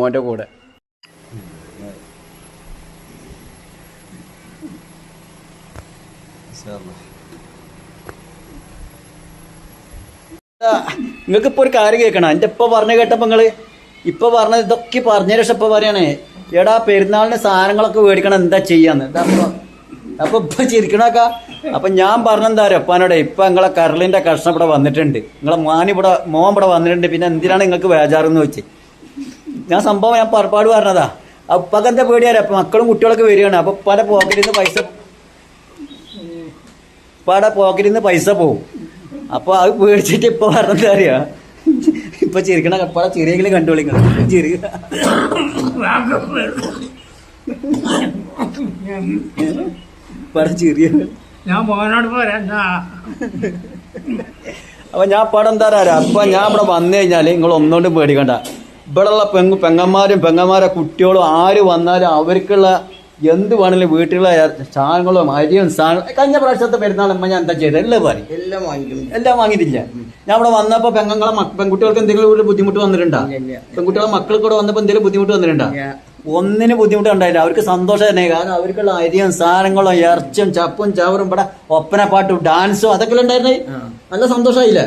മോൻ്റെ കൂടെ. നിങ്ങൾക്കിപ്പോൾ ഒരു കാര്യം കേൾക്കണം. എൻ്റെ ഇപ്പം പറഞ്ഞു കേട്ടപ്പോൾ നിങ്ങൾ ഇപ്പം പറഞ്ഞത് ഇതൊക്കെ പറഞ്ഞ ശേഷം ഇപ്പം പറയണേ എടാ പെരുന്നാളിന് സാധനങ്ങളൊക്കെ മേടിക്കണം എന്താ ചെയ്യാന്ന്. അപ്പോൾ ഇപ്പം ചിരിക്കണൊക്കെ. അപ്പം ഞാൻ പറഞ്ഞെന്താ അറിയോ അപ്പാനോടെ ഇപ്പം നിങ്ങളെ കരളിൻ്റെ കഷ്ണം ഇവിടെ വന്നിട്ടുണ്ട്, നിങ്ങളെ മോൻ ഇവിടെ വന്നിട്ടുണ്ട്, പിന്നെ എന്തിനാണ് നിങ്ങൾക്ക് വേജാറെന്ന് വെച്ച് ഞാൻ സംഭവം ഞാൻ പുറപ്പാട് പറഞ്ഞതാ. അപ്പൊക്കെ എന്താ പേടിയാരോ അപ്പം മക്കളും കുട്ടികളൊക്കെ വരികയാണ്. അപ്പം പല പോക്കറ്റിൽ നിന്ന് പൈസ പോവും. അപ്പോൾ അത് പേടിച്ചിട്ട് ഇപ്പൊ പറഞ്ഞെന്താ അറിയാ ഇപ്പൊ ചിരിക്കണ പല ചിരിയെങ്കിലും കണ്ടുപിടിക്കണം. ചിരി പല ചിരിയ അപ്പൊ ഞാൻ പടം എന്താ പറയാ. അപ്പൊ ഞാൻ ഇവിടെ വന്നു കഴിഞ്ഞാല് നിങ്ങൾ ഒന്നുകൊണ്ടും പേടിക്കണ്ട. ഇവിടെയുള്ള പെങ്ങന്മാരെ കുട്ടികളും ആര് വന്നാലും അവർക്കുള്ള എന്ത് വേണമെങ്കിലും വീട്ടിലുള്ള സാധനങ്ങളും അരിയും സാധനം. കഴിഞ്ഞ പ്രാവശ്യത്തെ പെരുന്നാളമ്മ ഞാൻ എന്താ ചെയ്തത് എല്ലാം വാങ്ങിയിട്ടില്ല. ഞാൻ ഇവിടെ വന്നപ്പോ പെൺകുട്ടികൾക്ക് എന്തെങ്കിലും ഒരു ബുദ്ധിമുട്ട് വന്നിട്ടുണ്ടോ? പെൺകുട്ടികളെ മക്കൾക്ക് കൂടെ വന്നപ്പോ എന്തെങ്കിലും ബുദ്ധിമുട്ട് വന്നിട്ടുണ്ടോ? ഒന്നിനും ബുദ്ധിമുട്ട് ഉണ്ടായില്ല. അവർക്ക് സന്തോഷം തന്നെ. കാരണം അവർക്കുള്ള അരിയും സാധനങ്ങളും ഇറച്ചും ചപ്പും ചവറും ഇവിടെ ഒപ്പനപ്പാട്ടും ഡാൻസും അതൊക്കെ ഉണ്ടായിരുന്നേ. നല്ല സന്തോഷമായില്ലേ?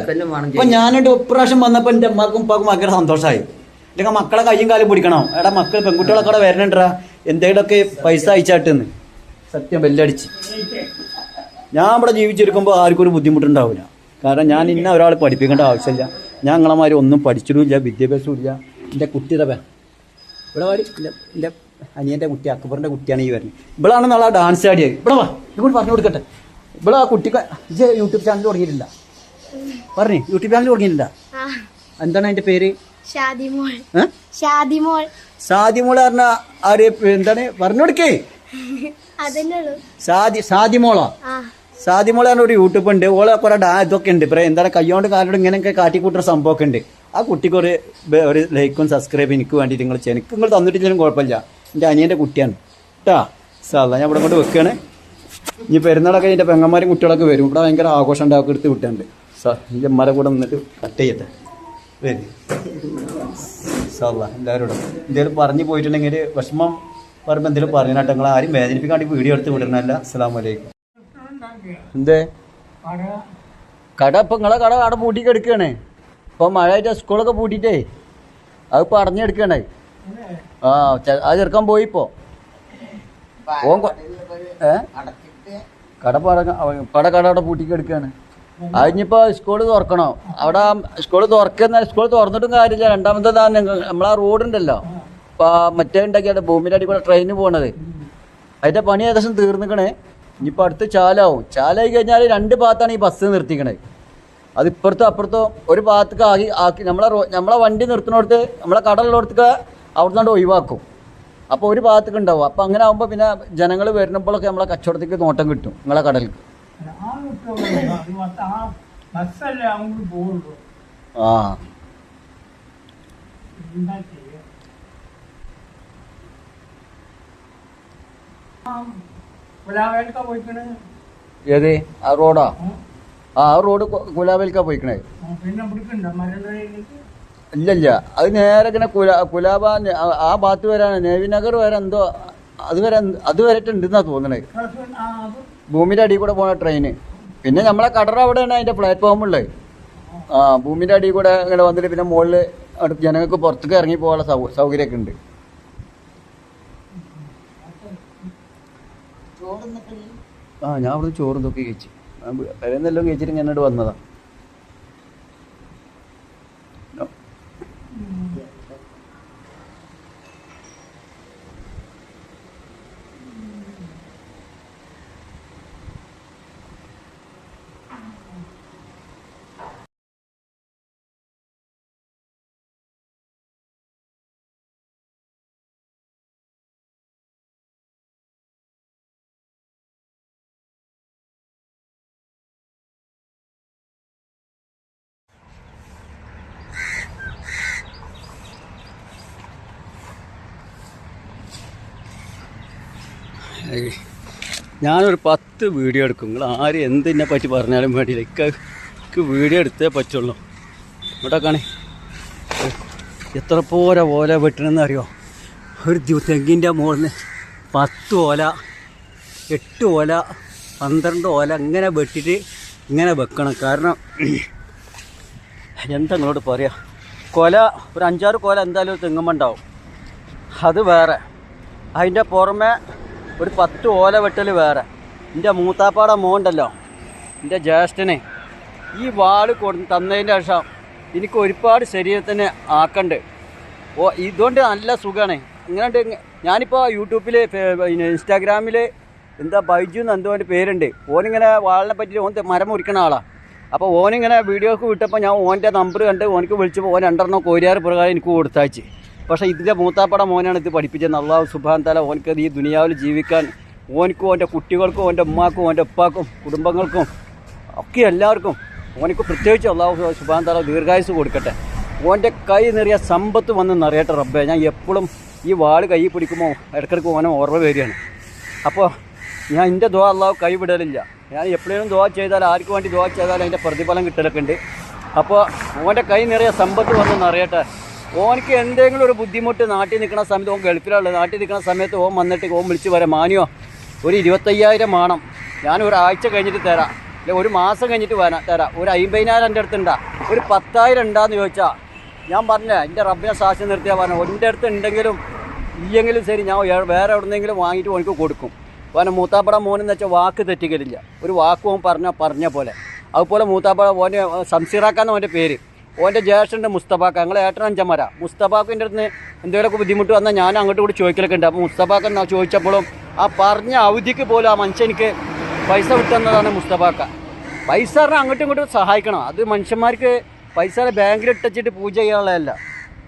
അപ്പൊ ഞാനിട്ട് ഇപ്രാവശ്യം വന്നപ്പോ എന്റെ അമ്മക്കും ഉപ്പാക്കും ഭയങ്കര സന്തോഷമായി. അല്ലെങ്കിൽ മക്കളെ കയ്യും കാലും പിടിക്കണം. എടാ മക്കൾ പെൺകുട്ടികളൊക്കെ അവിടെ വരണണ്ടാ എന്തെങ്കിലുമൊക്കെ പൈസ അയച്ചാട്ടെന്ന്. സത്യം ബെല്ലടിച്ച്. ഞാൻ ഇവിടെ ജീവിച്ചിരിക്കുമ്പോൾ ആർക്കും ഒരു ബുദ്ധിമുട്ടുണ്ടാവില്ല. കാരണം ഞാൻ ഇന്ന ഒരാൾ പഠിപ്പിക്കേണ്ട ആവശ്യമില്ല. ഞാൻ നിങ്ങളമാര് ഒന്നും പഠിച്ചിട്ടില്ല, വിദ്യാഭ്യാസവും ഇല്ല. എൻ്റെ കുട്ടിയുടെ ഇവിടെ വാടി എൻ്റെ അനിയൻ്റെ കുട്ടി അക്ബറിൻ്റെ കുട്ടിയാണ് ഈ വരുന്നത്. ഇവളാണ് നാളെ ഡാൻസ് ആടിയത്. ഇവിടെ വാ ഇങ്ങോട്ട് പറഞ്ഞു കൊടുക്കട്ടെ. ഇവിടെ ആ കുട്ടിക്ക് യൂട്യൂബ് ചാനൽ തുടങ്ങിയിട്ടില്ല പറഞ്ഞു. യൂട്യൂബ് ചാനൽ തുടങ്ങിയിട്ടില്ല. എന്താണ് അതിൻ്റെ പേര്? സാദിമോൾ പറഞ്ഞ ആര് എന്താണ് പറഞ്ഞു കൊടുക്കേ? സാദിമോളോ? സാദിമോൾ പറഞ്ഞ ഒരു യൂട്യൂബ് ഉണ്ട്. ഓളെ കുറെ ഇതൊക്കെ ഉണ്ട്. എന്താണ് കയ്യോണ്ട് കാലോട് ഇങ്ങനെയൊക്കെ കാട്ടിക്കൂട്ടുന്ന സംഭവമൊക്കെ ഉണ്ട്. ആ കുട്ടിക്ക് ഒരു ലൈക്കും സബ്സ്ക്രൈബ് എനിക്ക് വേണ്ടിയിട്ട് നിങ്ങൾ ചെയ്യണം. എനിക്ക് നിങ്ങൾ തന്നിട്ടില്ലെങ്കിലും കുഴപ്പമില്ല. എൻ്റെ അനിയൻ്റെ കുട്ടിയാണ് കേട്ടാ. സാധാ ഞാൻ ഇവിടെ കൊണ്ട് വെക്കുകയാണ്. ഇനി പെരുന്നാളൊക്കെ എൻ്റെ പെങ്ങന്മാരും കുട്ടികളൊക്കെ വരും. ഇവിടെ ഭയങ്കര ആഘോഷം ഉണ്ടാക്കി എടുത്ത് വിട്ടുണ്ട്. എൻ്റെ അമ്മയുടെ കൂടെ നിന്നിട്ട് കട്ട് ചെയ്യട്ടെ. വരും എല്ലാവരോടും എന്തെങ്കിലും പറഞ്ഞു പോയിട്ടുണ്ടെങ്കിൽ വിഷമം പറയുമ്പോൾ എന്തെങ്കിലും പറഞ്ഞാട്ടെ. നിങ്ങൾ ആരും വേദനിപ്പിക്കാണ്ട് വീഡിയോ എടുത്ത് വിടണമല്ല. അസ്സലാമു അലൈക്കും. എന്തേ കട ഇപ്പം നിങ്ങളെ കട അവിടെ പൂട്ടിക്ക് എടുക്കുകയാണ്. ഇപ്പം മഴയായിട്ട് സ്കൂളൊക്കെ പൂട്ടിയിട്ടേ അത് ഇപ്പം അടഞ്ഞെടുക്കുകയാണ്. ആ അത് ചെറുക്കാൻ പോയിപ്പോ കട അവിടെ പൂട്ടിക്ക് എടുക്കുകയാണ്. അതിനിപ്പോൾ സ്കൂൾ തുറക്കണോ? അവിടെ സ്കൂൾ തുറന്നിട്ടും കാര്യമില്ല. രണ്ടാമത്തേതാണ് നമ്മളാ റോഡുണ്ടല്ലോ മറ്റേ ഉണ്ടാക്കിയാണ് ഭൂമിയുടെ അടി കൂടെ ട്രെയിന് പോകണത്. അതിൻ്റെ പണി ഏകദേശം തീർന്നിക്കണേ. ഇനിയിപ്പോൾ അടുത്ത് ചാലാവും. ചാലായി കഴിഞ്ഞാൽ രണ്ട് ഭാഗത്താണ് ഈ ബസ് നിർത്തിക്കണത്. അത് ഇപ്പുറത്തും അപ്പുറത്തും ഒരു ഭാഗത്തേക്ക് ആക്കി നമ്മളെ വണ്ടി നിർത്തുന്നിടത്ത് നമ്മളെ കടലുള്ളടത്തേക്ക് അവിടുന്ന് ഒഴിവാക്കും. അപ്പോൾ ഒരു ഭാഗത്തേക്ക് ഉണ്ടാവും. അപ്പോൾ അങ്ങനെ ആകുമ്പോൾ പിന്നെ ജനങ്ങൾ വരുമ്പോഴൊക്കെ നമ്മളെ കച്ചവടത്തേക്ക് നോട്ടം കിട്ടും നിങ്ങളെ കടലിൽ. ആ ഏത് ആ റോഡാ? ആ റോഡ് കുലാബയിലേക്കാ പോയിക്കണേ. ഇല്ല അത് നേരെ ഇങ്ങനെ കുലാബ ആ ഭാഗത്ത് വരാണ്. നേവിനഗർ വരെ എന്തോ അത് വരെട്ടുണ്ടെന്നാ തോന്നണേ. ഭൂമിയുടെ അടിയിൽ കൂടെ പോണ ട്രെയിന്. പിന്നെ നമ്മളെ കടറ അവിടെയാണ് അതിൻ്റെ പ്ലാറ്റ്ഫോമുള്ളത്. ആ ഭൂമിയുടെ അടിയിൽ കൂടെ ഇങ്ങനെ വന്നിട്ട് പിന്നെ മുകളിൽ ജനങ്ങൾക്ക് പുറത്തേക്ക് ഇറങ്ങി പോകാനുള്ള സൗകര്യമൊക്കെ ഉണ്ട്. ആ ഞാൻ അവിടെ ചോറും ഇതൊക്കെ കഴിച്ചു. പെരന്നെല്ലാം കഴിച്ചിട്ട് ഞാൻ എന്നോട് വന്നതാ. ഞാനൊരു 10 വീഡിയോ എടുക്കും. നിങ്ങൾ ആരും എന്തിനെ പറ്റി പറഞ്ഞാലും വേണ്ടിയില്ല. എനിക്ക് വീഡിയോ എടുത്തേ പറ്റുള്ളൂ. ഇവിടെ കാണേ എത്ര പോലെ ഓല വെട്ടണമെന്ന് അറിയോ? ഒരു തെങ്ങിൻ്റെ മുകളിൽ നിന്ന് 10 ഓല 8 ഓല 12 ഓല ഇങ്ങനെ വെട്ടിയിട്ട് ഇങ്ങനെ വെക്കണം. കാരണം എന്താ നിങ്ങളോട് പറയുക, കൊല ഒരു 5-6 കൊല എന്തായാലും ഒരു തെങ്ങുമ്പോൾ ഉണ്ടാവും. അത് വേറെ. അതിൻ്റെ പുറമെ ഒരു 10 ഓല വെട്ടൽ വേറെ. എൻ്റെ മൂത്താപ്പാടെ മോണ്ടല്ലോ, എൻ്റെ ജ്യേഷ്ഠനെ ഈ വാള് തന്നതിൻ്റെ ശേഷം എനിക്ക് ഒരുപാട് ശരീരത്തിന് ആക്കണ്ട്. ഇതുകൊണ്ട് നല്ല സുഖമാണ്. ഇങ്ങനെ ഞാനിപ്പോൾ യൂട്യൂബിൽ പിന്നെ ഇൻസ്റ്റാഗ്രാമിൽ എന്താ ബൈജു എന്ന് എന്തോ എൻ്റെ പേരുണ്ട്. ഓനിങ്ങനെ വാളിനെ പറ്റി ഓൻ മരം മുറിക്കണ ആളാണ്. അപ്പോൾ ഓനിങ്ങനെ വീഡിയോക്ക് വിട്ടപ്പോൾ ഞാൻ ഓൻ്റെ നമ്പർ കണ്ട് ഓനിക്ക് വിളിച്ചപ്പോൾ ഓൻ 2 കോരിയാറ് പ്രകാരം എനിക്ക് കൊടുത്തയച്ച്. പക്ഷേ ഇതിൻ്റെ മൂത്താപ്പട മോനാണ് ഇത് പഠിപ്പിച്ചത്. അല്ലാഹു സുബ്ഹാനഹു തആല ഓനക്ക് ഈ ദുനിയാവിൽ ജീവിക്കാൻ ഓനിക്കും ഓൻ്റെ കുട്ടികൾക്കും ഓൻ്റെ ഉമ്മാക്കും ഓൻ്റെ ഉപ്പാക്കും കുടുംബങ്ങൾക്കും ഒക്കെ എല്ലാവർക്കും ഓനിക്ക് പ്രത്യേകിച്ച് അല്ലാഹു സുബ്ഹാനഹു തആല ദീർഘായുസ് കൊടുക്കട്ടെ. ഓൻ്റെ കൈ നിറയെ സമ്പത്ത് വന്ന് നിറയട്ടെ റബ്ബേ. ഞാൻ എപ്പോഴും ഈ വാള് കൈ പിടിക്കുമ്പോൾ ഇടയ്ക്കിടയ്ക്ക് ഓനെ ഓർമ്മ വരികയാണ്. അപ്പോൾ ഞാൻ എൻ്റെ ദുആ അല്ലാഹു കൈവിടലില്ല. ഞാൻ എപ്പോഴും ദുആ ചെയ്താൽ ആർക്ക് വേണ്ടി ദുആ ചെയ്താൽ അതിൻ്റെ പ്രതിഫലം കിട്ടലൊക്കെ ഉണ്ട്. അപ്പോൾ ഓൻ്റെ കൈ നിറയെ സമ്പത്ത് വന്ന് നിറയട്ടെ. ഓനിക്ക് എന്തെങ്കിലും ഒരു ബുദ്ധിമുട്ട് നാട്ടിൽ നിൽക്കുന്ന സമയത്ത് ഓൻ ഗൾഫിലുള്ളത്, നാട്ടിൽ നിൽക്കുന്ന സമയത്ത് ഓൻ വന്നിട്ട് ഓൻ വിളിച്ച് വരാം, മാനിയോ ഒരു 25,000 വേണം, ഞാൻ ഒരാഴ്ച കഴിഞ്ഞിട്ട് തരാം, അല്ലെ ഒരു മാസം കഴിഞ്ഞിട്ട് തരാം, ഒരു 50,000 എൻ്റെ അടുത്തുണ്ടാ, ഒരു 10,000 ഉണ്ടാന്ന് ചോദിച്ചാൽ ഞാൻ പറഞ്ഞേ എൻ്റെ റബ്ബിനെ സാക്ഷ്യം നിർത്തിയാൽ പറഞ്ഞു എൻ്റെ അടുത്ത് ഉണ്ടെങ്കിലും ഇല്ലെങ്കിലും ശരി ഞാൻ വേറെ എവിടെന്നെങ്കിലും വാങ്ങിയിട്ട് ഓനിക്ക് കൊടുക്കും. കാരണം മൂത്താപ്പട മോനെന്ന് വെച്ചാൽ വാക്ക് തെറ്റിക്കലില്ല. ഒരു വാക്ക് ഓൻ പറഞ്ഞ പോലെ. അതുപോലെ മൂത്താപ്പട ഓൻ്റെ സംസീറാക്കാന്ന് ഓൻ്റെ പേര്. ഓൻ്റെ ജ്യേഷ്ഠൻ്റെ മുസ്തഫാക്ക, ഞങ്ങൾ ഏട്ടനഞ്ചന്മാര. മുസ്തഫാക്കിൻ്റെ അടുത്ത് എന്തെങ്കിലുമൊക്കെ ബുദ്ധിമുട്ട് വന്നാൽ ഞാൻ അങ്ങോട്ട് കൂടി ചോദിക്കലൊക്കെ ഉണ്ട്. അപ്പോൾ മുസ്തഫാക്ക ചോദിച്ചപ്പോഴും ആ പറഞ്ഞ അവധിക്ക് പോലും ആ മനുഷ്യനിക്ക് പൈസ വിട്ടുന്നതാണ് മുസ്തഫാക്ക. പൈസ പറഞ്ഞാൽ അങ്ങോട്ടും ഇങ്ങോട്ടും സഹായിക്കണം. അത് മനുഷ്യന്മാർക്ക് പൈസ ബാങ്കിൽ ഇട്ടിച്ചിട്ട് പൂജ ചെയ്യാനുള്ളതല്ല.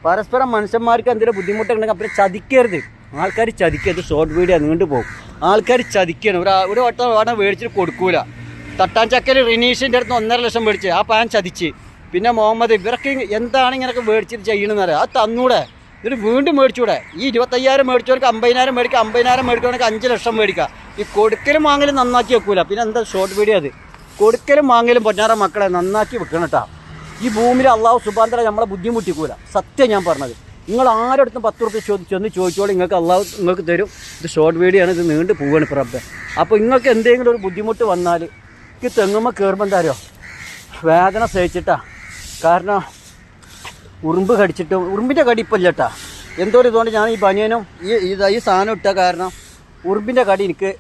പരസ്പരം മനുഷ്യന്മാർക്ക് എന്തെങ്കിലും ബുദ്ധിമുട്ടുണ്ടെങ്കിൽ അപ്പം ചതിക്കരുത്. ആൾക്കാർ ചതിക്കരുത്. ഷോർട്ട് വീഡിയോ നീണ്ടു പോകും. ആൾക്കാർ ചതിക്കണം. ഒരു വട്ടം മേടിച്ചിട്ട് കൊടുക്കൂല. തട്ടാഞ്ചക്കൽ റിനീഷിൻ്റെ അടുത്ത് 1.5 ലക്ഷം മേടിച്ച് ആ പാൻ ചതിച്ച്. പിന്നെ മുഹമ്മദ് ഇവരൊക്കെ എന്താണ് ഇങ്ങനെയൊക്കെ മേടിച്ചിട്ട് ചെയ്യണമെന്ന് അറിയാം. അത് തന്നൂടെ, എന്നിട്ട് വീണ്ടും മേടിച്ചൂടെ? ഈ 25,000 മേടിച്ചവർക്ക് 50,000 മേടിക്കുക, 50,000 മേടിക്കുകയാണെങ്കിൽ 5 ലക്ഷം മേടിക്കുക. ഈ കൊടുക്കലും വാങ്ങലും നന്നാക്കി വെക്കൂല. പിന്നെ എന്താ ഷോർട്ട് വീഡിയോ അത്? കൊടുക്കലും വാങ്ങലും പൊന്നാറ മക്കളെ നന്നാക്കി വെക്കണം കേട്ടോ. ഈ ഭൂമിയിൽ അല്ലാഹു സുബ്ഹാനഹു തആല നമ്മളെ ബുദ്ധിമുട്ടിക്കൂല. സത്യം ഞാൻ പറഞ്ഞത്. നിങ്ങൾ ആരടുത്തും 10 റുപ്യ ചോദിച്ചോളൂ, നിങ്ങൾക്ക് അല്ലാഹു നിങ്ങൾക്ക് തരും. ഇത് ഷോർട്ട് വീഡിയോ ആണ്, ഇത് നീണ്ട് പോവുകയാണ് പ്രഭ്യ. അപ്പോൾ നിങ്ങൾക്ക് എന്തെങ്കിലും ഒരു ബുദ്ധിമുട്ട് വന്നാൽ ഈ തെങ്ങുമ്പോൾ കയറുമ്പോൾ എന്താ അറിയോ, വേദന സഹിച്ചിട്ടാ. കാരണം ഉറുമ്പ് കടിച്ചിട്ടും ഉറുമ്പിൻ്റെ കടിപ്പല്ല കേട്ടാ. എന്തോ ഒരു ഇതുകൊണ്ട് ഞാൻ ഈ ബനിയനും ഈ സാധനം ഇട്ട കാരണം ഉറുമ്പിൻ്റെ കടി എനിക്ക്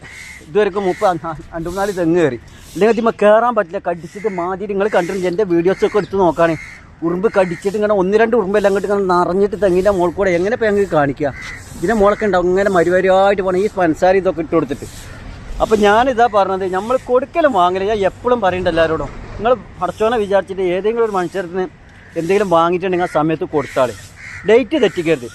ഇതുവരെക്കും 2-3 തെങ്ങ് കയറി. അല്ലെങ്കിൽ ഇതിമ്മ കയറാൻ പറ്റില്ല. കടിച്ചിട്ട് മാതിരി നിങ്ങൾ കണ്ടിട്ടുണ്ട്. എൻ്റെ വീഡിയോസൊക്കെ എടുത്ത് നോക്കുകയാണ്. ഉറുമ്പ് കടിച്ചിട്ട് ഇങ്ങനെ 1-2 ഉറുമ്പെല്ലാം അങ്ങോട്ട് ഇങ്ങനെ നിറഞ്ഞിട്ട് തെങ്ങിൻ്റെ മുകളിൽ കൂടെ എങ്ങനെ പെങ്ങ് കാണിക്കുക? ഇതിൻ്റെ മുളൊക്കെ ഉണ്ടാവും ഇങ്ങനെ മരുവരിയായിട്ട് പോകണം. ഈ പഞ്ചസാര ഇതൊക്കെ ഇട്ട് കൊടുത്തിട്ട്. അപ്പോൾ ഞാനിതാ പറഞ്ഞത്, നമ്മൾ കൊടുക്കലും വാങ്ങലും ഞാൻ എപ്പോഴും പറയേണ്ട എല്ലാവരോടും, നിങ്ങൾ പടച്ചോനെ വിചാരിച്ചിട്ട് ഏതെങ്കിലും ഒരു മനുഷ്യത്തിന് എന്തെങ്കിലും വാങ്ങിയിട്ടുണ്ടെങ്കിൽ ആ സമയത്ത് കൊടുത്താൽ ഡേറ്റ് തെറ്റിക്കരുത്.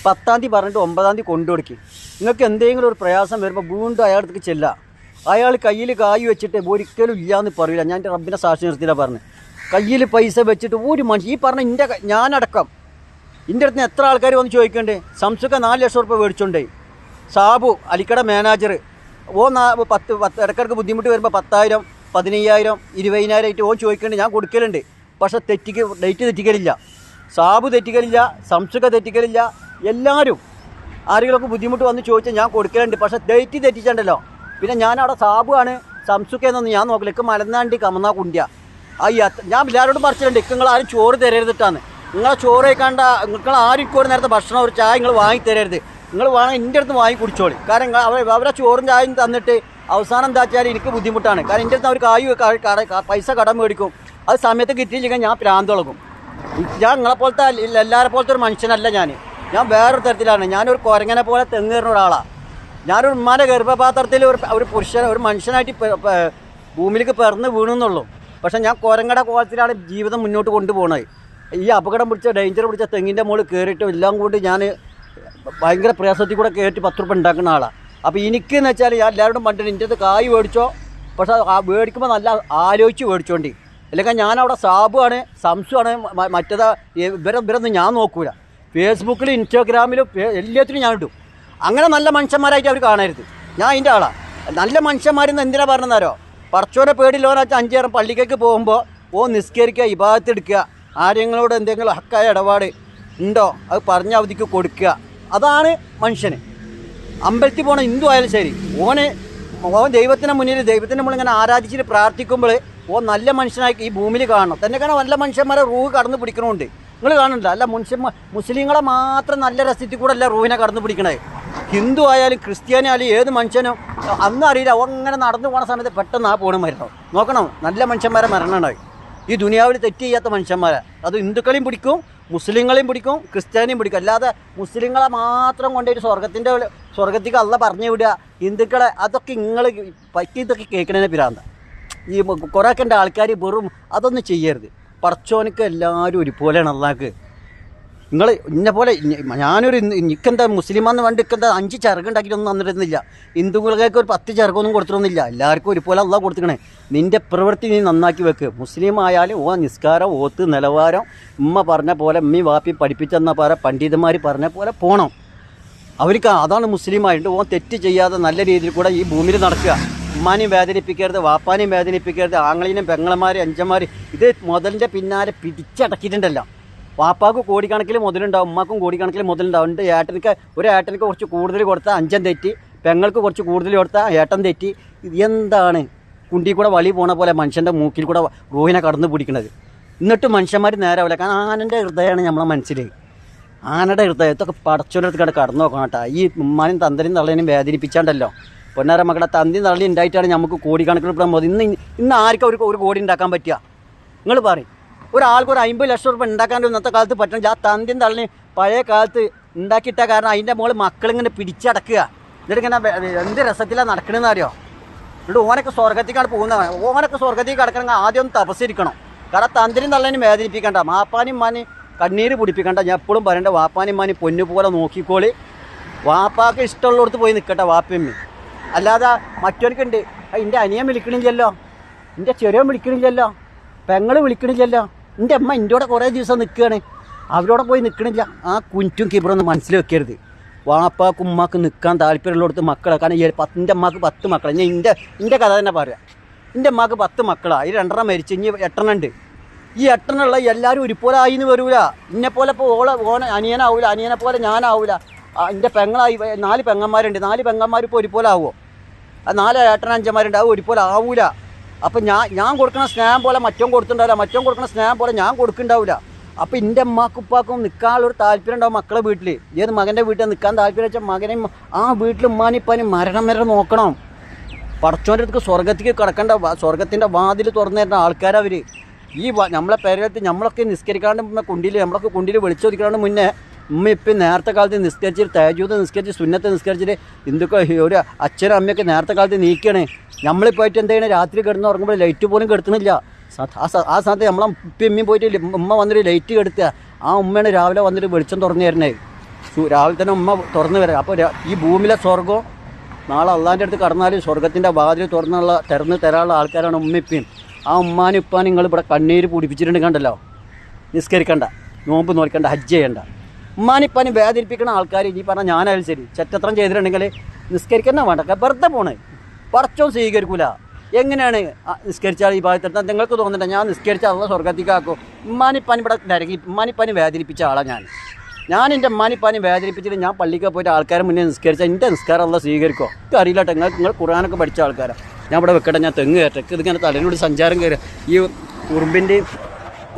10-ാം തീയതി പറഞ്ഞിട്ട് 9-ാം തീയതി കൊണ്ടു കൊടുക്കും. നിങ്ങൾക്ക് എന്തെങ്കിലും ഒരു പ്രയാസം വരുമ്പോൾ വീണ്ടും അയാൾക്ക് ചെല്ലുക. അയാൾ കയ്യിൽ കായ് വെച്ചിട്ട് ഒരിക്കലും ഇല്ലയെന്ന് പറയില്ല. ഞാൻ എൻ്റെ റബ്ബിനെ സാക്ഷി നിർത്തിയില്ല പറഞ്ഞത്. കയ്യിൽ പൈസ വെച്ചിട്ട് ഒരു മനുഷ്യൻ ഈ പറഞ്ഞ ഞാനടക്കം എൻ്റെ അടുത്ത് എത്ര ആൾക്കാർ വന്ന് ചോദിക്കണ്ടേ? സംസുഖ 4 ലക്ഷം റുപ്യ മേടിച്ചോണ്ടേ. സാബു അലിക്കട മാനേജർ ഓ 10 ഇടക്കിടക്ക് ബുദ്ധിമുട്ട് വരുമ്പോൾ 10,000 15,000 20,000 ആയിട്ട് ഓൻ ചോദിക്കേണ്ടത് ഞാൻ കൊടുക്കലുണ്ട്. പക്ഷേ ഡേറ്റ് തെറ്റിക്കലില്ല. സാബു തെറ്റിക്കലില്ല, സംസുഖ തെറ്റിക്കലില്ല. എല്ലാവരും ആരെങ്കിലുമൊക്കെ ബുദ്ധിമുട്ട് വന്ന് ചോദിച്ചാൽ ഞാൻ കൊടുക്കലുണ്ട്. പക്ഷേ ഡേറ്റ് തെറ്റിച്ചിട്ടുണ്ടല്ലോ. പിന്നെ ഞാനവിടെ സാബു ആണ്, സംസുഖ എന്നൊന്നും ഞാൻ നോക്കില്ല. ഇക്ക് മലന്നാണ്ടി കമന്നാ കുണ്ടിയ ഞാൻ എല്ലാവരോടും പറിച്ചിട്ടുണ്ട്. നിങ്ങൾ ആരും ചോറ് തരരുതിട്ടാണ്. നിങ്ങളെ ചോറ് കഴിക്കാണ്ട നിങ്ങൾ ആരും ഒരു നേരത്തെ ഭക്ഷണം ഒരു ചായ നിങ്ങൾ വാങ്ങി തരരുത്. നിങ്ങൾ വേണമെങ്കിൽ എൻ്റെ അടുത്ത് വാങ്ങി കുടിച്ചോളി. കാരണം അവരെ ചോറും ചായയും തന്നിട്ട് അവസാനം എന്താ വെച്ചാൽ എനിക്ക് ബുദ്ധിമുട്ടാണ്. കാരണം എൻ്റെ അടുത്ത് അവർ പൈസ കടം മേടിക്കും. അത് സമയത്ത് കിട്ടിയില്ലെങ്കിൽ ഞാൻ പ്രാന്ത് തുടങ്ങും. ഞാൻ നിങ്ങളെപ്പോലത്തെ എല്ലാവരെ പോലത്തെ ഒരു മനുഷ്യനല്ല. ഞാൻ വേറൊരു തരത്തിലാണ്. ഞാനൊരു കുരങ്ങനെ പോലെ തെങ്ങേറുന്ന ഒരാളാണ്. ഞാനൊരു ഉമ്മാൻ്റെ ഗർഭപാത്രത്തിൽ ഒരു മനുഷ്യനായിട്ട് ഭൂമിയിലേക്ക് പിറന്ന് വീണെന്നുള്ളൂ. പക്ഷേ ഞാൻ കുരങ്ങയുടെ കോലത്തിലാണ് ജീവിതം മുന്നോട്ട് കൊണ്ടുപോകുന്നത്. ഈ അപകടം പിടിച്ച ഡേഞ്ചർ പിടിച്ച തെങ്ങിൻ്റെ മുകളിൽ കയറിയിട്ടും എല്ലാം കൊണ്ട് ഞാൻ ഭയങ്കര പ്രയാസത്തിൽ കൂടെ കയറ്റി 10 റുപ്യ ഉണ്ടാക്കുന്ന ആളാണ്. അപ്പോൾ എനിക്കെന്ന് വെച്ചാൽ ഞാൻ എല്ലാവരോടും പണ്ടിട്ട് എൻ്റെ അടുത്ത് കായ് മേടിച്ചോ. പക്ഷേ ആ മേടിക്കുമ്പോൾ നല്ല ആലോചിച്ച് മേടിച്ചോണ്ടി. അല്ലെങ്കിൽ ഞാനവിടെ സാബു ആണ്, സംസു ആണ്, മറ്റേതാ ഇവരൊന്നും ഞാൻ നോക്കൂല. ഫേസ്ബുക്കിലും ഇൻസ്റ്റാഗ്രാമിലും എല്ലാത്തിനും ഞാൻ ഇടും. അങ്ങനെ നല്ല മനുഷ്യന്മാരായിട്ട് അവർ കാണരുത്. ഞാൻ അതിൻ്റെ ആളാണ്. നല്ല മനുഷ്യന്മാരെന്ന് എന്തിനാണ് പറഞ്ഞതാരോ? പടച്ചോനെ പേടിയില്ലോന്ന് വെച്ചാൽ 5 നേരം പള്ളിക്കേക്ക് പോകുമ്പോൾ നിസ്കരിക്കുക, ഇബാദത്ത് എടുക്കുക, ആരെങ്ങളോട് എന്തെങ്കിലും ഹക്കായ ഇടപാട് ഉണ്ടോ അത് പറഞ്ഞ അവധിക്ക് കൊടുക്കുക. അതാണ് മനുഷ്യന്. അമ്പലത്തിൽ പോണ ഹിന്ദു ആയാലും ശരി, ഓൻ ദൈവത്തിൻ്റെ മുന്നിൽ ഇങ്ങനെ ആരാധിച്ചിട്ട് പ്രാർത്ഥിക്കുമ്പോൾ ഓൻ നല്ല മനുഷ്യനായി ഈ ഭൂമിയിൽ കാണണം. തന്നെ കാണാൻ നല്ല മനുഷ്യന്മാരെ റൂഹ് കടന്നു പിടിക്കണമുണ്ട്. നിങ്ങൾ കാണുന്നുണ്ട്, അല്ല മുസ്ലിങ്ങളെ മാത്രം നല്ല രസത്തിൽ കൂടെ അല്ല റൂഹിനെ കടന്നു പിടിക്കണേ. ഹിന്ദു ആയാലും ക്രിസ്ത്യാനി ആയാലും ഏത് മനുഷ്യനും അന്ന് അറിയില്ല, ഓൻ ഇങ്ങനെ നടന്നു പോകുന്ന സമയത്ത് പെട്ടെന്ന് ആ പോണ മരണം നോക്കണം. നല്ല മനുഷ്യന്മാരെ മരണമുണ്ടായി ഈ ദുനിയാവിൽ തെറ്റ് ചെയ്യാത്ത മനുഷ്യന്മാരെ. അത് ഹിന്ദുക്കളെയും പിടിക്കും, മുസ്ലിങ്ങളെയും പിടിക്കും, ക്രിസ്ത്യാനിയും പിടിക്കും. അല്ലാതെ മുസ്ലിങ്ങളെ മാത്രം കൊണ്ടുപോയിട്ട് സ്വർഗത്തേക്ക് അല്ല പറഞ്ഞു വിടുക. ഹിന്ദുക്കളെ അതൊക്കെ നിങ്ങൾ പറ്റി ഇതൊക്കെ കേൾക്കണേനെ പിരാന്ത. ഈ കുറേക്കൻ്റെ ആൾക്കാർ വെറും അതൊന്നും ചെയ്യരുത്. പടച്ചോനക്ക് എല്ലാവരും ഒരുപോലെയാണ്. അള്ളാഹ്ക്ക് നിങ്ങൾ ഇന്നെ പോലെ ഞാനൊരു എനിക്കെന്താ മുസ്ലിമാന്ന് വേണ്ടി ഇക്കെന്താ 5 ചിറകുണ്ടാക്കിയിട്ടൊന്നും തന്നിരുന്നില്ല. ഹിന്ദുക്കൾക്ക് ഒരു 10 ചിറകൊന്നും കൊടുത്തിട്ടൊന്നുമില്ല. എല്ലാവർക്കും ഒരുപോലെ അള്ളാഹ് കൊടുത്തിക്കണേ. നിൻ്റെ പ്രവൃത്തി നീ നന്നാക്കി വെക്ക്. മുസ്ലിം ആയാലും നിസ്കാരം ഓത്ത് നിലവാരം ഉമ്മ പറഞ്ഞ പോലെ ഉമ്മി വാപ്പി പഠിപ്പിച്ചെന്ന പോലെ പണ്ഡിതന്മാർ പറഞ്ഞ പോലെ പോകണം. അവർക്ക് അതാണ് മുസ്ലിമായിട്ട് തെറ്റ് ചെയ്യാതെ നല്ല രീതിയിൽ കൂടെ ഈ ഭൂമിയിൽ നടക്കുക. ഉമ്മാനെയും വേദനിപ്പിക്കരുത്, വാപ്പാനെയും വേദനിപ്പിക്കരുത്, ആങ്ങളീനും പെങ്ങളമാരും അഞ്ചന്മാർ ഇത് മുതലിൻ്റെ പിന്നാലെ പിടിച്ചടക്കിയിട്ടുണ്ടല്ലോ. വാപ്പാക്ക് കോടിക്കണക്കിൽ മുതലുണ്ടാവും, ഉമ്മാക്കും കോടിക്കണക്കിൽ മുതലുണ്ടാവും. ഒരു ഏട്ടനിക്ക് കുറച്ച് കൂടുതൽ കൊടുത്താൽ 5 തെറ്റി, പെങ്ങൾക്ക് കുറച്ച് കൂടുതൽ കൊടുത്താൽ ഏട്ടൻ തെറ്റി. എന്താണ് കുണ്ടി കൂടെ വളി പോണ പോലെ മനുഷ്യൻ്റെ മൂക്കിൽ കൂടെ റൂഹിനെ കടന്നു പിടിക്കണത്? എന്നിട്ട് മനുഷ്യന്മാർ നേരാവില്ല. കാരണം ആനൻ്റെ ഹൃദയമാണ് നമ്മളെ മനസ്സിൽ. ആനയുടെ ഹൃദയം ഇതൊക്കെ പടച്ചോലത്ത് കടന്നു നോക്കണം കേട്ടോ. ഈ ഉമ്മാനും തന്തനും തള്ളേനും വേദനിപ്പിച്ചാണ്ടല്ലോ. പൊന്നാര മക്കളെ തന്തി തള്ളി ഉണ്ടായിട്ടാണ് നമുക്ക് കോടിക്കണക്കിന് രൂപ ഇന്ന് ആർക്കും ഒരു കോടി ഉണ്ടാക്കാൻ പറ്റുക? നിങ്ങൾ പറയും. ഒരാൾക്ക് ഒരു 50 ലക്ഷം രൂപ ഉണ്ടാക്കാൻ ഇന്നത്തെ കാലത്ത് പറ്റണം. ആ തന്തിയും തള്ളി പഴയ കാലത്ത് ഉണ്ടാക്കിയിട്ട കാരണം അതിൻ്റെ മുകളിൽ മക്കളിങ്ങനെ പിടിച്ചടക്കുക. എന്നിട്ടിങ്ങനെ എന്ത് രസത്തിലാണ് നടക്കണമെന്ന് അറിയോ? എന്നിട്ട് ഓനൊക്കെ സ്വർഗത്തേക്കാണ് പോകുന്നതാണ്. ഓനൊക്കെ സ്വർഗത്തേക്ക് കിടക്കണമെങ്കിൽ ആദ്യം ഒന്ന് തപസ്സിരിക്കണം. കാരണം തന്തിനും തള്ളേനും വേദനിപ്പിക്കണ്ട, വാപ്പാനും മാനി കണ്ണീര് പിടിപ്പിക്കണ്ട. ഞാൻ എപ്പോഴും പറയണ്ട, വാപ്പാനും മാനി പൊന്നു പോലെ നോക്കിക്കോളി. വാപ്പാക്ക് ഇഷ്ടമുള്ളിടത്ത് പോയി നിൽക്കട്ടെ വാപ്പയമ്മ. അല്ലാതെ മറ്റവനക്കുണ്ട് എൻ്റെ അനിയൻ വിളിക്കണില്ലല്ലോ, എൻ്റെ ചെറിയൻ വിളിക്കണില്ലല്ലോ, പെങ്ങൾ വിളിക്കണില്ലല്ലോ, എൻ്റെ അമ്മ എൻ്റെ കൂടെ കുറേ ദിവസം നിൽക്കുകയാണ്, അവരോടെ പോയി നിൽക്കണില്ല. ആ കുഞ്ചും കിബറൊന്നും മനസ്സിൽ വെക്കരുത്. വാപ്പാക്കും ഉമ്മാക്ക് നിൽക്കാൻ താല്പര്യമുള്ളിടത്ത് മക്കളെ. കാരണം എൻ്റെ അമ്മക്ക് 10 മക്കളെ. ഞാൻ എൻ്റെ കഥ തന്നെ പറയാം. എൻ്റെ അമ്മക്ക് 10 മക്കളാണ്. ഈ 2 മരിച്ചു, ഇനി 8 ഉണ്ട്. ഈ 8 എല്ലാവരും ഒരുപോലെ ആയിന്ന് വരൂല. ഇന്നെപ്പോലെ ഇപ്പോൾ ഓന അനിയനാവൂല, അനിയനെ പോലെ ഞാനാവൂല. എൻ്റെ പെങ്ങളായി 4 പെങ്ങന്മാരുണ്ട്. 4 പെങ്ങന്മാർ ഇപ്പോൾ ഒരുപോലെ ആവുമോ? 4 ഏട്ടൻ 5 അത് ഒരുപോലെ ആവൂല. അപ്പം ഞാൻ കൊടുക്കുന്ന സ്നേഹം പോലെ മറ്റോൻ കൊടുത്തിട്ടുണ്ടാവില്ല, മറ്റോൻ കൊടുക്കുന്ന സ്നേഹം പോലെ ഞാൻ കൊടുക്കുന്നുണ്ടാവില്ല. അപ്പോൾ എൻ്റെ അമ്മക്കും ഉപ്പാക്കും നിൽക്കാനുള്ളൊരു താല്പര്യം ഉണ്ടാവും മക്കളെ വീട്ടിൽ. ഏത് മകൻ്റെ വീട്ടിൽ നിൽക്കാൻ താല്പര്യം വെച്ചാൽ മകനെയും ആ വീട്ടിൽ ഉമ്മാനിപ്പാനും മരണം വരെ നോക്കണം. പടച്ചോൻ്റെ അടുത്ത് സ്വർഗത്തേക്ക് കിടക്കേണ്ട സ്വർഗത്തിൻ്റെ വാതിൽ തുറന്നു തരുന്ന ആൾക്കാരവർ. ഈ നമ്മളെ പേരത്ത് നമ്മളൊക്കെ നിസ്കരിക്കാണ്ട് നമ്മളൊക്കെ കുണ്ടിയിൽ വിളിച്ചൊതുക്കാണ്ട് മുന്നേ ഉമ്മ ഇപ്പം നേരത്തെ കാലത്ത് നിസ്കരിച്ചിട്ട് തഹജ്ജുദ് നിസ്കരിച്ച് സുന്നത്ത് നിസ്കരിച്ചിട്ട് ഹിന്ദുക്കൾ ഒരു അച്ഛനും അമ്മയൊക്കെ നേരത്തെ കാലത്ത് നീക്കുകയാണ്. നമ്മളിൽ പോയിട്ട് എന്ത് ചെയ്യണേ? രാത്രി കിടന്ന് ഉറങ്ങുമ്പോൾ ലൈറ്റ് പോലും കെടുത്തണില്ല. ആ സമയത്ത് നമ്മളെ ഉമ്മയും പോയിട്ട് ഉമ്മ വന്നിട്ട് ലൈറ്റ് കെടുത്തുക. ആ ഉമ്മയാണ് രാവിലെ വന്നിട്ട് വെളിച്ചം തുറന്നു തരണേ. രാവിലെ തന്നെ ഉമ്മ തുറന്നു വരാം. അപ്പോൾ ഈ ഭൂമിയിലെ സ്വർഗം നാളെ അള്ളാൻ്റെ അടുത്ത് കടന്നാലും സ്വർഗത്തിൻ്റെ വാതിൽ തുറന്ന് തരാനുള്ള ആൾക്കാരാണ് ഉമ്മയിപ്പയും. ആ ഉമ്മാനും ഉപ്പാനും നിങ്ങൾ ഇവിടെ കണ്ണീര് പിടിപ്പിച്ചിട്ടുണ്ട് കണ്ടല്ലോ. നിസ്കരിക്കണ്ട, നോമ്പ് നോക്കണ്ട, ഹജ്ജ് ചെയ്യണ്ട. ഉമ്മാനിപ്പാനും വേദനിപ്പിക്കുന്ന ആൾക്കാർ ഇനി പറഞ്ഞാൽ ഞാനായാലും ശരി ചെറ്റത്രം ചെയ്തിട്ടുണ്ടെങ്കിൽ നിസ്കരിക്കുന്ന വേണ്ട, വെറുതെ പോണേ. പടച്ചോൻ സ്വീകരിക്കൂല. എങ്ങനെയാണ് നിസ്കരിച്ചാൽ ഈ ഭാഗത്തെടുത്താൽ നിങ്ങൾക്ക് തോന്നുന്നുണ്ട് ഞാൻ നിസ്കരിച്ചാൽ അള്ള സ്വർഗത്തേക്കാക്കും? ഉമ്മാനിപ്പാനും ഇവിടെ നിരങ്ങി ഉമ്മാനിപ്പാനും വേദനിപ്പിച്ച ആളാണ് ഞാൻ എൻ്റെ ഉമ്മാനിപ്പാനും വേദനിപ്പിച്ചിട്ട് ഞാൻ പള്ളിക്ക് പോയിട്ട് ആൾക്കാരെ മുന്നേ നിസ്കരിച്ചാൽ എൻ്റെ നിസ്കാരം അള്ള സ്വീകരിക്കുമോ? എനിക്ക് അറിയില്ല കേട്ടോ. നിങ്ങൾ ഖുർആനൊക്കെ പഠിച്ച ആൾക്കാരാണ്. ഞാൻ ഇവിടെ വെക്കട്ടെ, ഞാൻ തെങ്ങ് കയറ്റക്ക് ഇതിങ്ങനെ തലയിലൂടെ സഞ്ചാരം കയറുക. ഈ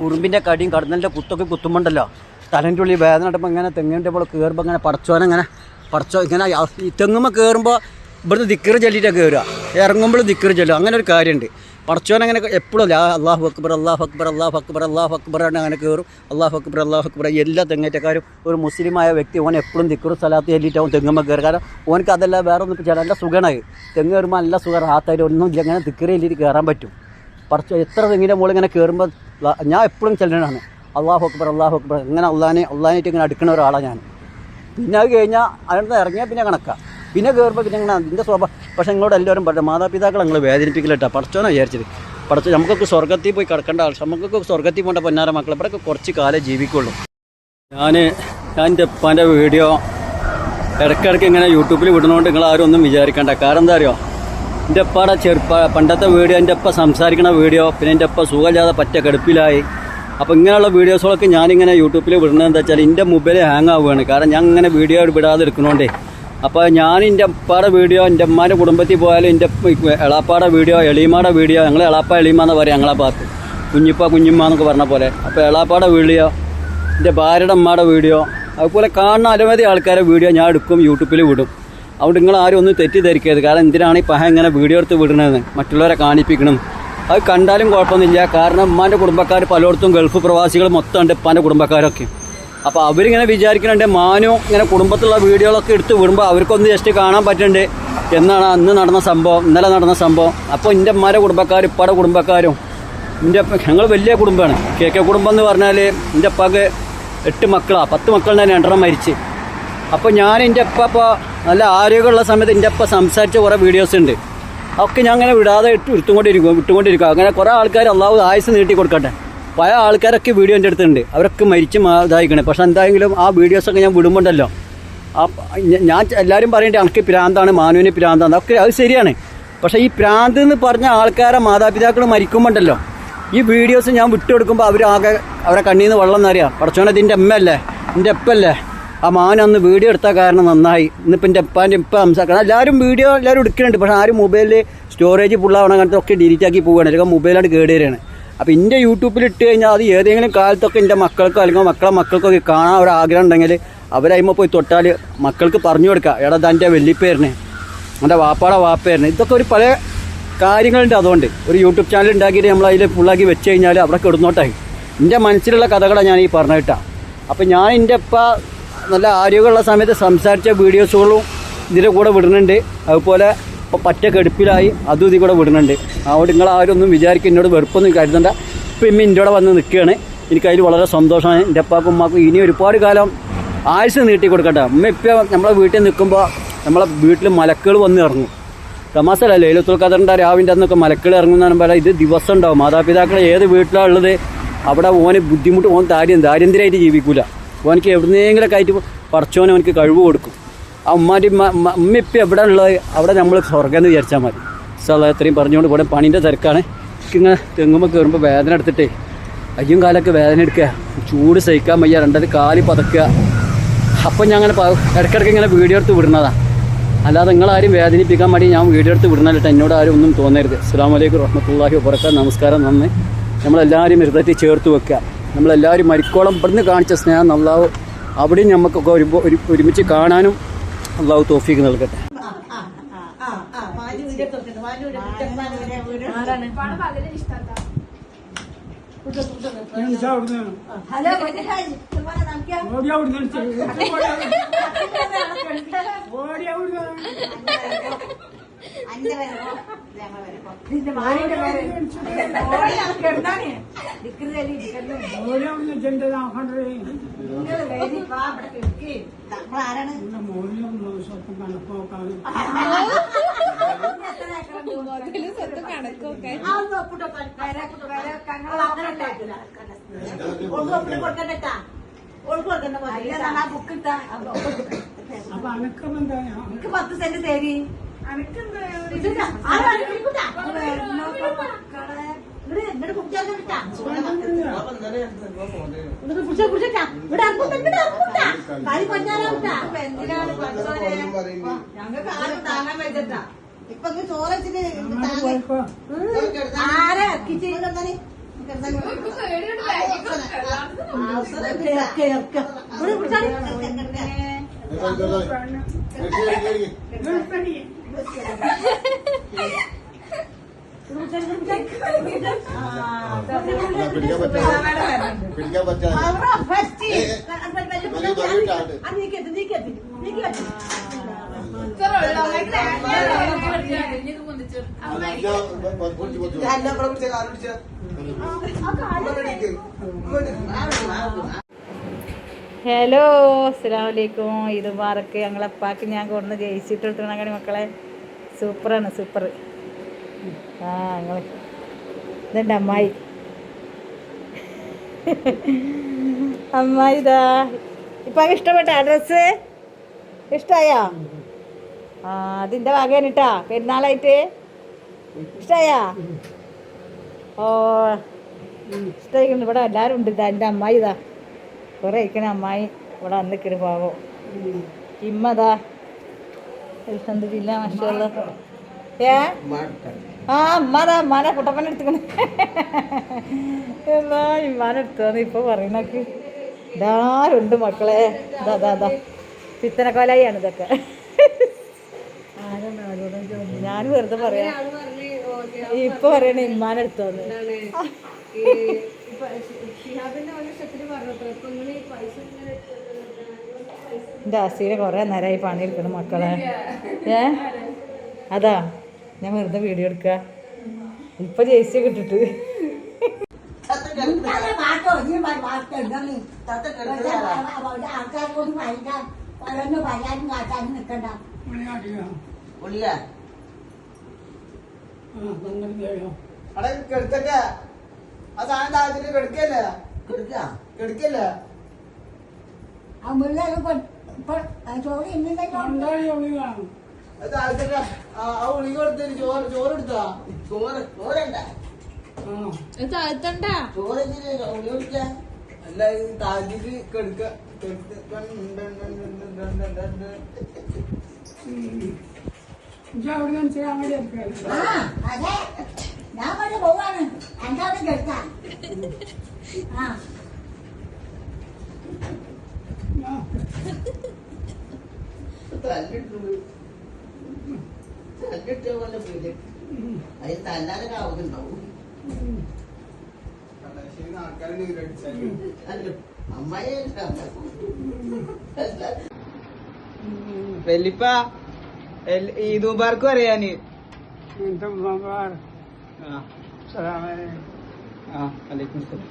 ഉറുമ്പിൻ്റെ കടിയും കടന്നലിൻ്റെ കുത്തൊക്കെ കുത്തുമ്പോണ്ടല്ലോ തലേൻ്റെ ഉള്ളിൽ വേദന ഇടുമ്പോൾ ഇങ്ങനെ തെങ്ങിൻ്റെ പോലെ കയറുമ്പോൾ ഇങ്ങനെ ഇങ്ങനെ ഈ തെങ്ങുമ്പോൾ കയറുമ്പോൾ ഇവിടുന്ന് ദിക്കറ് ചൊല്ലിയിട്ടാണ് കയറുക, ഇറങ്ങുമ്പോൾ ദിക്കറ് ചൊല്ലുക. അങ്ങനെ ഒരു കാര്യമുണ്ട്. പടച്ചോൻ അങ്ങനെ എപ്പോഴും അല്ലാഹു അക്ബർ അല്ലാഹു അക്ബർ അല്ലാഹു അക്ബർ അല്ലാഹു അക്ബർ അങ്ങനെ കയറും. അല്ലാഹു അക്ബർ അല്ലാഹു അക്ബർ. എല്ലാ തെങ്ങേറ്റക്കാരും ഒരു മുസ്ലിമായ വ്യക്തി ഓൻ എപ്പോഴും ദിക്കറും സലാത്ത് ചൊല്ലിയിട്ടാവും തെങ്ങുമ്പോൾ കയറുക. കാരണം ഓനക്ക് അതെല്ലാം വേറെ ഒന്നും ചെയ്യാൻ നല്ല സുഖമാണ്. തെങ്ങ് കയറുമ്പോൾ നല്ല സുഖം റാത്തായിട്ട് ഒന്നും ഇല്ല. അങ്ങനെ ദിക്കറ് ചൊല്ലിയിട്ട് കയറാൻ പറ്റും. പടച്ചോ എത്ര തെങ്ങിൻ്റെ മുകളിൽ ഇങ്ങനെ കയറുമ്പോൾ ഞാൻ എപ്പോഴും ചെല്ലണതാണ് അല്ലാഹു അക്ബർ അല്ലാഹു അക്ബർ. ഇങ്ങനെ അള്ളാനായിട്ട് ഇങ്ങനെ അടുക്കുന്ന ഒരാളാണ് ഞാൻ. പിന്നെ അത് കഴിഞ്ഞാൽ അതിനകത്ത് ഇറങ്ങിയാൽ പിന്നെ കണക്കാം. പിന്നെ കയറുമ്പോൾ പിന്നെ ഇങ്ങനെ അതിൻ്റെ സ്വഭാവം. പക്ഷേ നിങ്ങളോട് എല്ലാവരും പറഞ്ഞു മാതാപിതാക്കൾ നിങ്ങൾ വേദനിപ്പിക്കലിട്ടാ. പടച്ചോനാണ് വിചാരിച്ചത്. പടച്ചോ നമുക്കൊക്കെ സ്വർഗത്തിൽ പോയി കിടക്കേണ്ട ആവശ്യം, നമുക്കൊക്കെ സ്വർഗത്തിൽ പോകേണ്ട പൊന്നാര മക്കളെ ഇവിടെയൊക്കെ കുറച്ച് കാലം ജീവിക്കുള്ളൂ. ഞാൻ എൻ്റെ ഉപ്പാൻ്റെ വീഡിയോ ഇടയ്ക്കിടയ്ക്ക് ഇങ്ങനെ യൂട്യൂബിൽ വിടുന്നതുകൊണ്ട് നിങ്ങൾ ആരും ഒന്നും വിചാരിക്കേണ്ട. കാരണം എന്താ അറിയോ? എൻ്റെ ഉപ്പാടെ പണ്ടത്തെ വീഡിയോ, എൻ്റെ ഉപ്പ സംസാരിക്കണ വീഡിയോ, പിന്നെ എൻ്റെ ഉപ്പ സുഖമില്ലാതെ പറ്റ കടുപ്പിലായി. അപ്പോൾ ഇങ്ങനെയുള്ള വീഡിയോസുകളൊക്കെ ഞാനിങ്ങനെ യൂട്യൂബിൽ വിടുന്നത് എന്താ വെച്ചാൽ എൻ്റെ മൊബൈൽ ഹാങ് ആവുകയാണ്. കാരണം ഞാൻ ഇങ്ങനെ വീഡിയോ വിടാതെ എടുക്കണോണ്ടേ. അപ്പോൾ ഞാൻ എൻ്റെ അപ്പാടെ വീഡിയോ, എൻ്റെ അമ്മാൻ്റെ കുടുംബത്തിൽ പോയാലും എൻ്റെ എളാപ്പാടെ വീഡിയോ, എളീമാടെ വീഡിയോ, ഞങ്ങൾ എളാപ്പ എളീമ എന്ന് പറയാം ഞങ്ങളെ ഭാഗത്ത്, കുഞ്ഞിമ്മ എന്നൊക്കെ പറഞ്ഞ പോലെ. അപ്പോൾ എളാപ്പാടെ വീഡിയോ, എൻ്റെ ഭാര്യയുടെ അമ്മയുടെ വീഡിയോ, അതുപോലെ കാണുന്ന അനവധി ആൾക്കാരെ വീഡിയോ ഞാൻ എടുക്കും, യൂട്യൂബിൽ വിടും. അതുകൊണ്ട് നിങ്ങൾ ആരും ഒന്നും തെറ്റിദ്ധരിക്കരുത്. കാരണം എന്തിനാണ് ഈ പഹ ഇങ്ങനെ വീഡിയോ എടുത്ത് വിടണത്, മറ്റുള്ളവരെ കാണിപ്പിക്കണം. അത് കണ്ടാലും കുഴപ്പമൊന്നുമില്ല. കാരണം ഉമ്മാൻ്റെ കുടുംബക്കാർ പലയിടത്തും ഗൾഫ് പ്രവാസികൾ മൊത്തം ഉണ്ട്, ഉപ്പാൻ്റെ കുടുംബക്കാരൊക്കെ. അപ്പോൾ അവരിങ്ങനെ വിചാരിക്കുന്നുണ്ട് മാനു ഇങ്ങനെ കുടുംബത്തിലുള്ള വീഡിയോകളൊക്കെ എടുത്ത് വിടുമ്പോൾ അവർക്കൊന്ന് ജസ്റ്റ് കാണാൻ പറ്റുന്നുണ്ട് എന്നാണ് അന്ന് നടന്ന സംഭവം, ഇന്നലെ നടന്ന സംഭവം. അപ്പോൾ എൻ്റെ ഉമ്മാൻ്റെ കുടുംബക്കാർ, ഉപ്പാടെ കുടുംബക്കാരും, ഞങ്ങൾ വലിയ കുടുംബമാണ്. കെ കുടുംബം എന്ന് പറഞ്ഞാൽ എൻ്റെ ഉപ്പാക്ക് 8 മക്കളാണ്, 10 മക്കളിൽ തന്നെ 2 മരിച്ച്. അപ്പോൾ ഞാൻ എൻ്റെ ഉപ്പ ഇപ്പോൾ നല്ല ആരോഗ്യമുള്ള സമയത്ത് എൻ്റെ ഉപ്പ സംസാരിച്ച കുറേ വീഡിയോസ് ഉണ്ട്. അതൊക്കെ ഞാൻ അങ്ങനെ വിടാതെ വിട്ടുകൊണ്ടിരിക്കും. അങ്ങനെ കുറേ ആൾക്കാർ അള്ളാഹു ആയുസ് നീട്ടി കൊടുക്കട്ടെ. പല ആൾക്കാരൊക്കെ വീഡിയോ എൻ്റെ അടുത്തുണ്ട്, അവരൊക്കെ മരിച്ച് ഇതായിക്കണേ. പക്ഷെ എന്തായെങ്കിലും ആ വീഡിയോസൊക്കെ ഞാൻ വിടുമ്പോണ്ടല്ലോ, ഞാൻ എല്ലാവരും പറയേണ്ടത് എനിക്ക് പ്രാന്താണ്, മാനുവിന് പ്രാന്താണ്, ഒക്കെ അത് ശരിയാണ്. പക്ഷേ ഈ പ്രാന്ത് എന്ന് പറഞ്ഞ ആൾക്കാരെ മാതാപിതാക്കൾ മരിക്കുമ്പോണ്ടല്ലോ, ഈ വീഡിയോസ് ഞാൻ വിട്ടുകൊടുക്കുമ്പോൾ അവരെ കണ്ണിൽ നിന്ന് വെള്ളം എന്നറിയാം. പടച്ചോനെ ഇതിൻ്റെ അമ്മയല്ലേ, എൻ്റെ അപ്പല്ലേ, ആ മാൻ അന്ന് വീഡിയോ എടുത്ത കാരണം നന്നായി. ഇന്നിപ്പോൾ എൻ്റെ ഉപ്പാൻ്റെ സംസാരിക്കണം. എല്ലാവരും എടുക്കുന്നുണ്ട്. പക്ഷേ ആരും മൊബൈലിൽ സ്റ്റോറേജ് ഫുള്ളാവണം അങ്ങനത്തെ ഒക്കെ ഡിലീറ്റ് ആക്കി പോവുകയാണ്, അല്ലെങ്കിൽ മൊബൈലായിട്ട് കേടുവരികയാണ്. അപ്പോൾ എൻ്റെ യൂട്യൂബിൽ ഇട്ട് കഴിഞ്ഞാൽ അത് ഏതെങ്കിലും കാലത്തൊക്കെ എൻ്റെ മക്കൾക്കോ അല്ലെങ്കിൽ മക്കൾക്കൊക്കെ കാണാൻ ഒരു ആഗ്രഹം ഉണ്ടെങ്കിൽ അവരതിമ്മ പോയി തൊട്ടാൽ മക്കൾക്ക് പറഞ്ഞു കൊടുക്കുക, എടാ തൻ്റെ വെല്ലിപ്പേരിന്, എൻ്റെ വാപ്പേരിന്. ഇതൊക്കെ ഒരു പല കാര്യങ്ങളുണ്ട്. അതുകൊണ്ട് ഒരു യൂട്യൂബ് ചാനൽ ഉണ്ടാക്കിയിട്ട് നമ്മൾ അതിൽ ഫുള്ളാക്കി വെച്ച് കഴിഞ്ഞാൽ അവിടെ കിടന്നോട്ടായി. എൻ്റെ മനസ്സിലുള്ള കഥകളാണ് ഞാൻ ഈ പറഞ്ഞിട്ടാണ്. അപ്പോൾ ഞാൻ എൻ്റെ നല്ല ആരോഗ്യമുള്ള സമയത്ത് സംസാരിച്ച വീഡിയോസുകളും ഇതിൻ്റെ കൂടെ വിടുന്നുണ്ട്. അതുപോലെ ഇപ്പോൾ പറ്റ കെടുപ്പിലായി അതും ഇതിൽ കൂടെ വിടുന്നുണ്ട്. അതുകൊണ്ട് നിങ്ങളാരും ഒന്നും വിചാരിക്കും എന്നോട് വെറുപ്പൊന്നും കരുതണ്ട. ഇപ്പം എൻ്റെ കൂടെ വന്ന് നിൽക്കുകയാണ്. എനിക്കതിൽ വളരെ സന്തോഷമാണ്. എൻ്റെ അപ്പാക്കും ഉമ്മാക്കും ഇനി ഒരുപാട് കാലം ആയുസ് നീട്ടി കൊടുക്കട്ടെ. ഇപ്പോൾ നമ്മളെ വീട്ടിൽ നിൽക്കുമ്പോൾ നമ്മളെ വീട്ടിൽ മലക്കുകൾ വന്ന് ഇറങ്ങും. തമാസല്ല, ലൈലത്തുൽ ഖദറിൻ്റെ രാവിൻ്റെ അന്നൊക്കെ മലക്കുകൾ ഇറങ്ങുന്നതാണ് പോലെ. ഇത് ദിവസം ഉണ്ടാവും. മാതാപിതാക്കൾ ഏത് വീട്ടിലാണ് ഉള്ളത് അവിടെ ഓന് ബുദ്ധിമുട്ട്, ദാരിദ്ര്യമായിട്ട് ജീവിക്കൂല. ഓനക്ക് എവിടുന്നെങ്കിലൊക്കെ ആയിട്ട് പടച്ചോനെ ഓനക്ക് കഴിവ് കൊടുക്കും. ആ ഉമ്മാൻ്റെ ഉമ്മ ഇപ്പം എവിടെ ഉള്ളത് അവിടെ നമ്മൾ സ്വർഗ്ഗം എന്ന് വിചാരിച്ചാൽ മതി. എത്രയും പറഞ്ഞുകൊണ്ട് ഇവിടെ പണീൻ്റെ തിരക്കാണ്. എനിക്കിങ്ങനെ തെങ്ങുമ്പോൾ കയറുമ്പോൾ വേദന എടുത്തിട്ടേ അയ്യും കാലൊക്കെ വേദന എടുക്കുക, ചൂട് സഹിക്കാൻ വയ്യ, രണ്ടത് കാല് പതക്കുക. അപ്പം ഞാൻ അങ്ങനെ ഇടയ്ക്കിടയ്ക്ക് ഇങ്ങനെ വീഡിയോ എടുത്ത് വിടുന്നതാണ്. അല്ലാതെ നിങ്ങളാരും വേദനിപ്പിക്കാൻ വേണ്ടി ഞാൻ വീഡിയോ എടുത്ത് വിടുന്നില്ല. എന്നോട് ആരും ഒന്നും തോന്നരുത്. അസ്സലാമു അലൈക്കും വറഹ്മത്തുള്ളാഹി വബറകാതുഹു. നമസ്കാരം, നന്ദി. നമ്മളെല്ലാവരും ഇരുതറ്റി ചേർത്ത് വെക്കുക. നമ്മളെല്ലാവരും മരിക്കോളം ഇവിടുന്ന് കാണിച്ച സ്നേഹം അല്ലാഹു അവിടെയും നമുക്കൊക്കെ ഒരുമിച്ച് കാണാനും അല്ലാഹു തൗഫീഖ് നൽകട്ടെ. എനിക്ക് 10 സെന്റ് തേരി ഇപ്പൊ ചോറ് വെച്ചിട്ട് ആരെ പിടിക്കാൻ പറ്റാ ഹലോ, അസ്സലാമലൈക്കും. ഈദ് മുബാറക്ക്. ഞങ്ങളെ അപ്പാക്ക് ഞാൻ കൊണ്ടുവന്ന് ജയിച്ചിട്ട് എടുത്തിട്ടുണ്ടെങ്കിൽ മക്കളെ സൂപ്പറാണ്, സൂപ്പർ. ആ ഞങ്ങൾ ഇതുണ്ട് അമ്മായി. അമ്മായി ഇതാ ഇപ്പം ഇഷ്ടപ്പെട്ട ഡ്രസ്സ് ഇഷ്ടമായോ? ആ അതിൻ്റെ വകയാണ് കേട്ടാ, പെരുന്നാളായിട്ട് ഇഷ്ടമായാ? ഓ ഇഷ്ടമായിക്കുന്നു. ഇവിടെ എല്ലാവരും ഉണ്ട്. ഇതാ എൻ്റെ അമ്മായി ഇതാ കുറേ അയക്കണ അമ്മായി ഇവിടെ വന്നിക്കണ് പാവം. ഇമ്മതാ അൽഹംദുലില്ലാ മാഷാഅല്ലാ. ഏ ആ അമ്മതാ അമ്മാനെ കുട്ടപ്പനെ എടുത്തുക്കണ്. എന്നാ ഇമ്മാനെ എടുത്തോന്ന് ഇപ്പൊ പറയുന്നൊക്കെ എല്ലാവരും ഉണ്ട് മക്കളെ. ഇതാ അതാ അതാ പിത്തനക്കോലായിയാണ് ഇതൊക്കെ. ഞാൻ വെറുതെ പറയാം. ഇപ്പൊ പറയണേ ഇമ്മാനെ എടുത്തോന്ന്. എൻ്റെ ആസിയെ കുറേ നേരമായി പണിയെടുക്കണം മക്കളെ. അതാ ഞാൻ വെറുതെ വീഡിയോ എടുക്കുക. ഇപ്പൊ ജയിച്ചു കിട്ടിട്ട് ആൾക്കാർക്കൊന്നും വായിക്കാൻ ഓരോന്ന് പറയാനും കാട്ടാനും നിൽക്കണ്ട. അവിടെ കിടക്കട്ടെ. ആ സാധനം താഴത്തിട്ട് കിടക്കല്ലേ കിടക്കല്ലേ ആ മുള്ളേലും ചോറ് ഇന്നില്ലല്ലോ. അത് താഴത്തിട്ട് ആ ഉളി കൊടുത്തിട്ട് ചോറ് എടുത്താ അല്ല ഈ താഴത്തേക്ക് കിടക്ക ആ അതെ ഞാൻ കൊണ്ട് പോവാണ്. എന്തായാലും കേൾക്കാം. ആ അതിൽ തല്ലാനാവുന്നുണ്ടാവും. അമ്മായി വെല്ലിപ്പ ഈദ് മുബാർക്ക് പറയാന്. ആ വലൈക്കും സലാം.